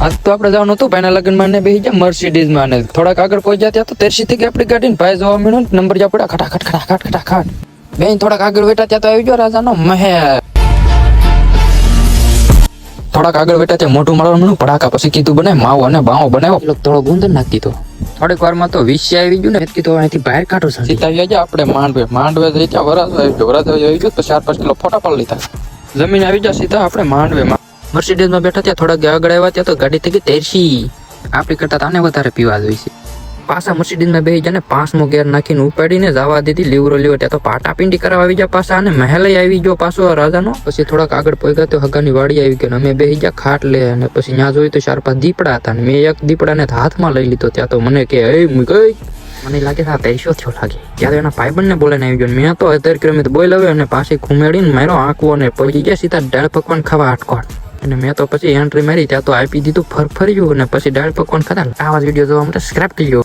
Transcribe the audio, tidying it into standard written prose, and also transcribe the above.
આજ તો આપણે જવાનું હતું ભાઈના લગ્નમાં ને બેસી ગયા મર્સિડીઝમાં ને થોડાક આગળ પહોંચ્યા ત્યાં તો તેરસી થી આપણી ગાડી ભાઈ જોવા મળ્યો નંબર જ્યાં પડ્યા ખટાખટ બેન થોડાક આગળ બેઠા ત્યાં તો આવી ગયો રાજાનો મહેલ થોડાક આગળ બેઠા ત્યાં મોટું મળવાનું પડાકા પછી કીધું બને માવો અને બાવો બનાવ્યો થોડો ગુંદર નાખી દીધો થોડીક વારમાં તો વિષય આવી ગયું ને કીધું અહીંથી બહાર કાઢો સીતા ગયા આપણે માંડવે જઈ ત્યાં વરાજ આવી ગયો તો 4-5 કિલો ફોટા પાડી લીધા જમીન આવી જાય સીધા આપણે માંડવેમાં મર્સિડીઝમાં બેઠા ત્યાં થોડાક આગળ આવ્યા ત્યાં તો ગાડી થઈ ગઈ તેરસી આપણી કરતા તાને વધારે પીવા જોઈશે પાછા મર્સિડીઝમાં બેસી જાય ને 5મો ગેર નાખીને ઉપાડીને જવા દીધી લીવરો ત્યાં તો પાટા પિંડી કરાવવા આવી ગયા પાછા અને મહેલય આવી ગયો પાછો રાજાનો પછી થોડાક આગળ પહોંચ્યા તો હગાની વાડી આવી ગયો અમે બેસી ગયા ખાટલે અને પછી ત્યાં જોયું તો 4-5 દીપડા હતા ને મેં એક દીપડાને હાથમાં લઈ લીધો ત્યાં તો મને કે મને લાગે આ પૈસો થયો લાગે ત્યારે એના ભાઈબંધને બોલાઈને આવી ગયો મેં તો 18 કિલોમીટર બોલ આવ્યો અને પાછી ઘુમેડીને મારો આંકવો ને પડી ગયા સીધા દાળ પકવાન ખાવા હાટકોટ અને મેં તો પછી એન્ટ્રી મારી ત્યાં તો આપી દીધું ફરફર્યું અને પછી દાળ પકવાન ખાધા આવા વિડીયો જોવા માટે સબસ્ક્રાઇબ કરી લો